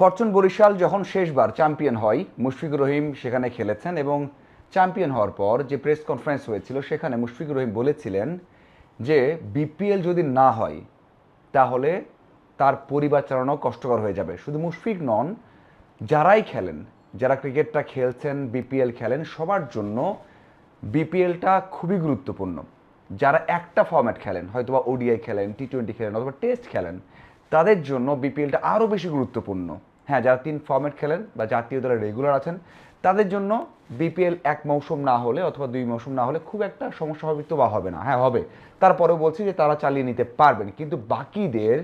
Fortune Barishal যখন শেষবার champion হয়, মুশফিকুর রহিম সেখানে খেলেছেন এবং চ্যাম্পিয়ন হওয়ার পর যে প্রেস কনফারেন্স হয়েছিল সেখানে মুশফিকুর রহিম বলেছিলেন যে বিপিএল যদি না হয় তাহলে তার পরিবার চালানো কষ্টকর হয়ে যাবে। শুধু মুশফিক নন, যারাই খেলেন, যারা ক্রিকেটটা খেলছেন, বিপিএল খেলেন, সবার জন্য বিপিএলটা খুবই গুরুত্বপূর্ণ। যারা একটা ফর্ম্যাট খেলেন, হয়তোবা ওডিআই খেলেন, টি-20 খেলেন অথবা টেস্ট খেলেন, তাদের জন্য বিপিএলটা আরও বেশি গুরুত্বপূর্ণ। হ্যাঁ, যারা 3 ফর্ম্যাট খেলেন বা জাতীয় দলে রেগুলার আছেন, তাদের জন্য বিপিএল 1 মৌসুম না হলে অথবা 2 মৌসুম না হলে খুব একটা সমস্যা হবে তো বা হবে না। হ্যাঁ, হবে। তারপরেও বলছি যে তারা চালিয়ে নিতে পারবেন, কিন্তু বাকিদের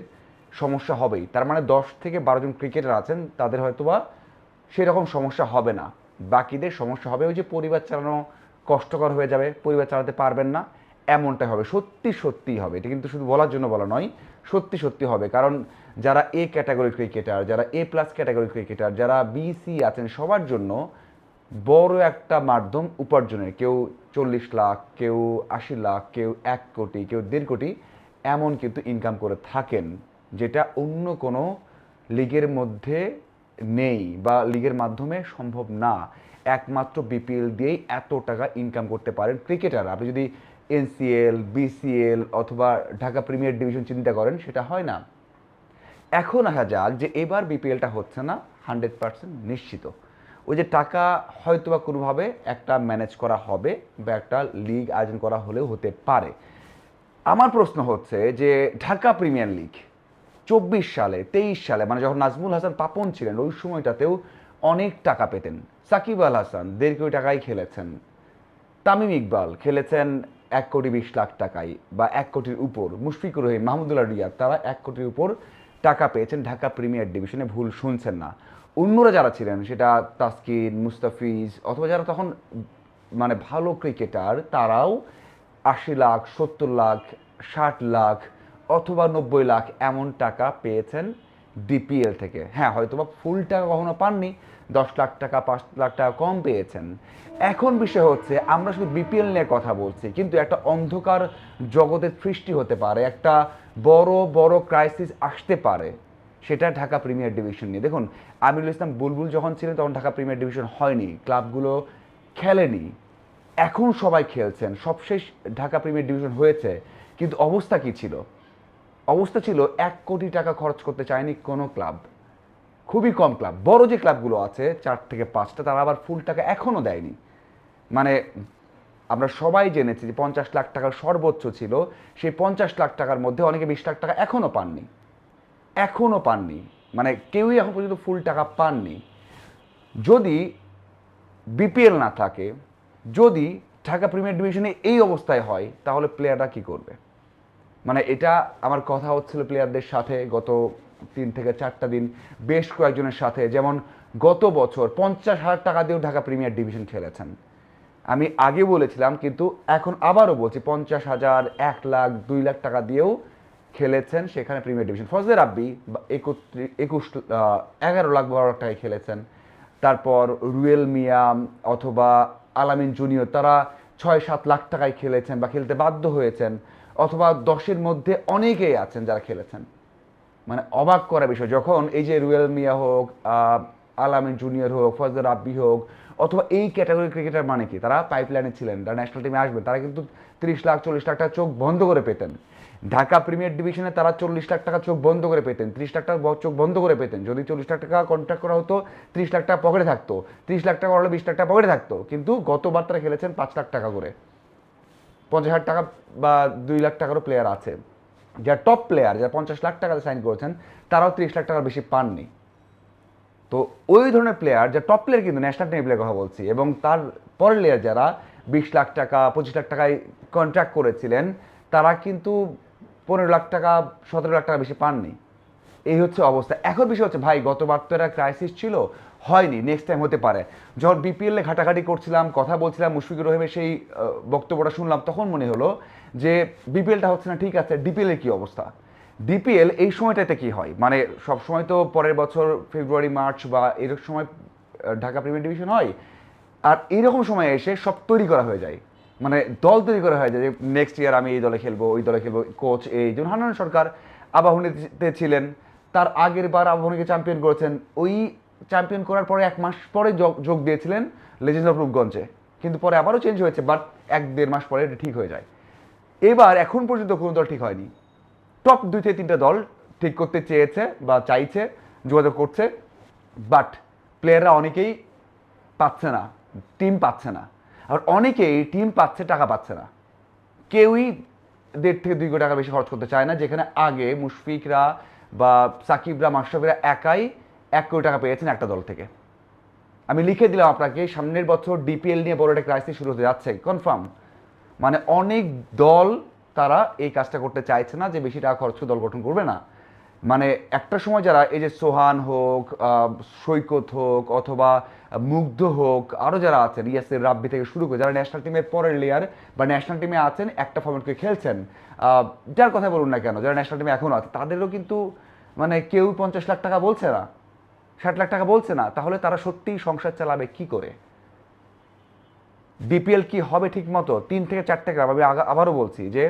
সমস্যা হবেই। তার মানে 10 থেকে 12 জন ক্রিকেটার আছেন, তাদের হয়তোবা সেরকম সমস্যা হবে না। বাকিদের সমস্যা হবে ওই যে পরিবার চালানো কষ্টকর হয়ে যাবে, পরিবার চালাতে পারবেন না, এমনটাই হবে। সত্যি সত্যিই হবে। এটা কিন্তু শুধু বলার জন্য বলা নয়, সত্যি সত্যি হবে। কারণ যারা এ ক্যাটাগরি ক্রিকেটার, যারা এ প্লাস ক্যাটাগরি ক্রিকেটার, যারা বিসি আছেন, সবার জন্য বড় একটা মাধ্যম উপার্জনের। কেউ 40 লাখ, কেউ 80 লাখ, কেউ 1 কোটি, কেউ 1.5 কোটি এমন কিন্তু ইনকাম করে থাকেন, যেটা অন্য কোনো লিগের মধ্যে নেই বা লিগের মাধ্যমে সম্ভব না। একমাত্র বিপিএল দিয়েই এত টাকা ইনকাম করতে পারেন ক্রিকেটার। আপনি যদি এনসিএল, বিসিএল অথবা ঢাকা প্রিমিয়ার ডিভিশন চিন্তা করেন, সেটা হয় না। এখন আসা যাক যে এবার বিপিএলটা হচ্ছে না 100% নিশ্চিত। ওই যে টাকা হয়তোবা কোনোভাবে একটা ম্যানেজ করা হবে বা একটা লিগ আয়োজন করা হলেও হতে পারে। আমার প্রশ্ন হচ্ছে যে ঢাকা প্রিমিয়ার লিগ 24 সালে, 23 সালে, মানে যখন নাজমুল হাসান পাপন ছিলেন ওই সময়টাতেও অনেক টাকা পেতেন। সাকিব আল হাসান 1.5 কোটি টাকায় খেলেছেন। তামিম ইকবাল খেলেছেন 1,20,00,000 টাকায় বা 1 কোটির উপর। মুশফিকুর রহিম, মাহমুদুল্লাহ রিয়াদ, তারা 1 কোটির উপর টাকা পেয়েছেন ঢাকা প্রিমিয়ার ডিভিশনে। ভুল শুনছেন না। অন্যরা যারা ছিলেন, সেটা তাসকিন, মুস্তাফিজ অথবা যারা তখন মানে ভালো ক্রিকেটার, তারাও 80 লাখ, 70 লাখ, 60 লাখ অথবা 90 লাখ এমন টাকা পেয়েছেন ডিপিএল থেকে। হ্যাঁ, হয়তোবা ফুল টাকা কখনো পাননি, 10 লাখ টাকা, 5 লাখ টাকা কম পেয়েছেন। এখন বিষয় হচ্ছে আমরা শুধু বিপিএল নিয়ে কথা বলছি, কিন্তু একটা অন্ধকার জগতের সৃষ্টি হতে পারে, একটা বড় বড় ক্রাইসিস আসতে পারে, সেটা ঢাকা প্রিমিয়ার ডিভিশন নিয়ে। দেখুন, আমিরুল ইসলাম বুলবুল যখন ছিলেন তখন ঢাকা প্রিমিয়ার ডিভিশন হয়নি, ক্লাবগুলো খেলেনি। এখন সবাই খেলছেন, সবশেষ ঢাকা প্রিমিয়ার ডিভিশন হয়েছে, কিন্তু অবস্থা কি ছিল? অবস্থা ছিল 1 কোটি টাকা খরচ করতে চায়নি কোনো ক্লাব। খুবই কম ক্লাব। বড় যে ক্লাবগুলো আছে 4 থেকে 5টা, তারা আবার ফুল টাকা এখনও দেয়নি। মানে আমরা সবাই জেনেছি যে 50 লাখ টাকার সর্বোচ্চ ছিল, সেই 50 লাখ টাকার মধ্যে অনেকে 20 লাখ টাকা এখনও পাননি। এখনও পাননি, মানে কেউই এখন পর্যন্ত ফুল টাকা পাননি। যদি বিপিএল না থাকে, যদি ঢাকা প্রিমিয়ার ডিভিশনে এই অবস্থায় হয়, তাহলে প্লেয়াররা কি করবে? মানে এটা আমার কথা হচ্ছিল প্লেয়ারদের সাথে গত 3 থেকে 4টা দিন, বেশ কয়েকজনের সাথে। যেমন গত বছর 50,000 টাকা দিয়েও ঢাকা প্রিমিয়ার ডিভিশন খেলেছেন। আমি আগে বলেছিলাম, কিন্তু এখন আবারও বলছি, 50,000, 1 লাখ, 2 লাখ টাকা দিয়েও খেলেছেন সেখানে প্রিমিয়ার ডিভিশন। ফজলে রাব্বি 11 লাখ, 12 লাখ টাকায় খেলেছেন। তারপর রুয়েল মিয়া অথবা আলামিন জুনিয়র, তারা 6-7 লাখ টাকায় খেলেছেন বা খেলতে বাধ্য হয়েছেন। অথবা 10-এর মধ্যে অনেকেই আছেন যারা খেলেছেন। মানে অবাক করা বিষয়, যখন এই যে রুয়েল মিয়া হোক, আলামিন জুনিয়র হোক, ফজলে রাব্বি হোক, অথবা এই ক্যাটাগরি ক্রিকেটার, মানে কি তারা পাইপলাইনে ছিলেন, তারা ন্যাশনাল টিমে আসবেন, তারা কিন্তু 30 লাখ, 40 লাখ টাকা চোখ বন্ধ করে পেতেন। ঢাকা প্রিমিয়ার ডিভিশনে তারা 40 লাখ টাকা চোখ বন্ধ করে পেতেন, 30 লাখ টাকা চোখ বন্ধ করে পেতেন। যদি 40 লাখ টাকা কন্ট্রাক্ট করা হতো, 30 লাখ টাকা পকেটে থাকতো, 30 লাখ টাকা হলে 20 লাখ টাকা পকেটে থাকতো। কিন্তু গতবার তারা খেলেছেন 5 লাখ টাকা করে। 50,000 টাকা বা 2 লাখ টাকারও প্লেয়ার আছে। যারা টপ প্লেয়ার, যারা 50 লাখ টাকাতে সাইন করেছেন, তারাও 30 লাখ টাকার বেশি পাননি। তো ওই ধরনের প্লেয়ার, যা টপ প্লেয়ার, কিন্তু ন্যাশনাল টিম প্লেয়ার কথা বলছি, এবং তার পরের প্লেয়ার যারা 20 লাখ টাকা, 25 লাখ টাকায় কন্ট্রাক্ট করেছিলেন, তারা কিন্তু 15 লাখ টাকা, 17 লাখ টাকা বেশি পাননি। এই হচ্ছে অবস্থা। এখন বিষয় হচ্ছে, ভাই গতবার তো একটা ক্রাইসিস ছিল, হয়নি, নেক্সট টাইম হতে পারে। যখন বিপিএলে ঘাটাঘাটি করছিলাম, কথা বলছিলাম, মুশফিকুর রহিমের সেই বক্তব্যটা শুনলাম, তখন মনে হলো যে বিপিএলটা হচ্ছে না, ঠিক আছে, ডিপিএলের কী অবস্থা? ডিপিএল এই সময়টাতে কি হয়, মানে সব সময় তো পরের বছর ফেব্রুয়ারি, মার্চ বা এরকম সময় ঢাকা প্রিমিয়ার ডিভিশন হয়। আর এইরকম সময় এসে সব তৈরি করা হয়ে যায়, মানে দল তৈরি করা হয়ে যায় যে নেক্সট ইয়ার আমি এই দলে খেলবো, ওই দলে খেলবো। কোচ এই যেমন হান্নান সরকার আবাহনীতে ছিলেন, তার আগের বার আবাহনীকে চ্যাম্পিয়ন করেছেন, ওই চ্যাম্পিয়ন করার পরে 1 মাস পরে যোগ দিয়েছিলেন লেজেন্ডস অফ রূপগঞ্জে, কিন্তু পরে আবারও চেঞ্জ হয়েছে, বাট 1-1.5 মাস পরে এটা ঠিক হয়ে যায়। এবার এখন পর্যন্ত কোনো দল ঠিক হয়নি। টপ 2 থেকে 3টা দল ঠিক করতে চেয়েছে বা চাইছে, যোগাযোগ করছে, বাট প্লেয়াররা অনেকেই পাচ্ছে না, টিম পাচ্ছে না। আর অনেকেই টিম পাচ্ছে, টাকা পাচ্ছে না। কেউই 1.5 থেকে 2 কোটি টাকা বেশি খরচ করতে চায় না, যেখানে আগে মুশফিকরা বা সাকিবরা, মাশরাফিরা একাই 1 কোটি টাকা পেয়েছেন একটা দল থেকে। আমি লিখে দিলাম আপনাকে, সামনের বছর ডিপিএল নিয়ে বড় একটা ক্রাইসিস শুরু হতে যাচ্ছে, কনফার্ম। মানে অনেক দল তারা এই কাজটা করতে চাইছে না, যে বেশি টাকা খরচ করে দল গঠন করবে না। মানে একটা সময় যারা এই যে সোহান হোক, সৈকত হোক, অথবা মুগ্ধ হোক, আরও যারা আছেন, ইয়াসির রাব্বি থেকে শুরু করে যারা ন্যাশনাল টিমের পরের লেয়ার বা ন্যাশনাল টিমে আছেন, একটা ফর্মেটকে খেলছেন, যার কথা বলুন না কেন, যারা ন্যাশনাল টিমে এখনও আছে, তাদেরও কিন্তু মানে কেউ 50 লাখ টাকা বলছে না, 60 লাখ টাকা বলছে না। তাহলে তারা সত্যিই সংসার চালাবে কি করে? বিপিএল কি হবে ঠিক মতো? 3 থেকে 4টা ক্লাব, আমি আবারও বলছি যে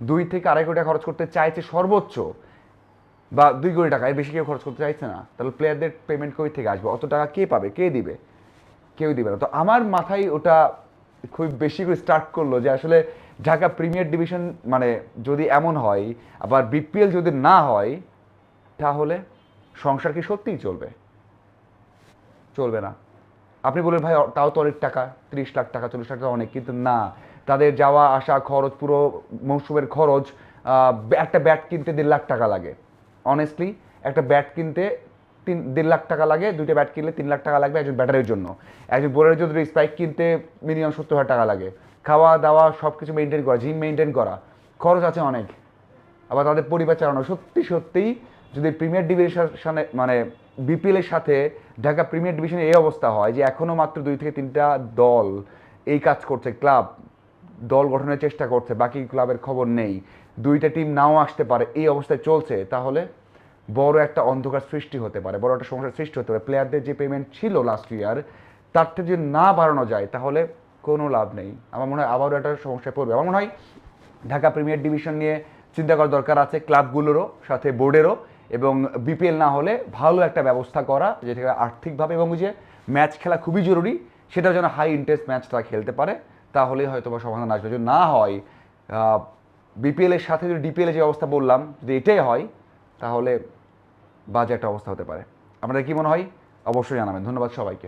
2 থেকে 2.5 কোটি টাকা খরচ করতে চাইছে সর্বোচ্চ, বা 2 কোটি টাকা, এর বেশি কেউ খরচ করতে চাইছে না। তাহলে প্লেয়ারদের পেমেন্ট কই থেকে আসবে? অত টাকা কে পাবে, কে দিবে? কেউ দিবে না। তো আমার মাথায় ওটা খুব বেশি করে স্টার্ট করলো যে আসলে ঢাকা প্রিমিয়ার ডিভিশন মানে যদি এমন হয়, আবার বিপিএল যদি না হয়, তাহলে সংসার কি সত্যিই চলবে? চলবে না। আপনি বলেন ভাই তাও তো অনেক টাকা, 30 লাখ টাকা, 40 লাখ টাকা অনেক, কিন্তু না, তাদের যাওয়া আসা খরচ, পুরো মৌসুমের খরচ, একটা ব্যাট কিনতে 1.5 লাখ টাকা লাগে। অনেস্টলি একটা ব্যাট কিনতে 1.5 লাখ টাকা লাগে, 2টা ব্যাট কিনলে 3 লাখ টাকা লাগবে একজন ব্যাটারের জন্য। একজন বোলারের জন্য স্ট্রাইক কিনতে মিনিমাম 70,000 টাকা লাগে। খাওয়া দাওয়া সব কিছু মেনটেন করা, জিম মেনটেন করা, খরচ আছে অনেক। আবার তাদের পরিবার চালানো, সত্যি সত্যিই যদি প্রিমিয়ার ডিভিশনে মানে বিপিএলের সাথে ঢাকা প্রিমিয়ার ডিভিশনে এই অবস্থা হয় যে এখনও মাত্র 2 থেকে 3টা দল এই কাজ করছে, ক্লাব দল গঠনের চেষ্টা করছে, বাকি ক্লাবের খবর নেই, 2টা টিম নাও আসতে পারে, এই অবস্থায় চলছে, তাহলে বড় একটা অন্ধকার সৃষ্টি হতে পারে, বড় একটা সমস্যার সৃষ্টি হতে পারে। প্লেয়ারদের যে পেমেন্ট ছিল লাস্ট ইয়ার, তার থেকে যদি না বাড়ানো যায়, তাহলে কোনো লাভ নেই। আমার মনে হয় আবারও একটা সমস্যায় পড়বে। আমার মনে হয় ঢাকা প্রিমিয়ার ডিভিশন নিয়ে চিন্তা করার দরকার আছে ক্লাবগুলোরও, সাথে বোর্ডেরও, এবং বিপিএল না হলে ভালো একটা ব্যবস্থা করা, যেটা আর্থিকভাবে, এবং যে ম্যাচ খেলা খুবই জরুরি, সেটাও যেন হাই ইন্টারেস্ট ম্যাচ তারা খেলতে পারে, তাহলেই হয়তো বা সমাধান আসবে। যদি না হয়, বিপিএলের সাথে যদি ডিপিএলের যে অবস্থা বললাম, যদি এটাই হয়, তাহলে বাজে একটা অবস্থা হতে পারে। আপনাদের কি মনে হয়? অবশ্যই জানাবেন। ধন্যবাদ সবাইকে।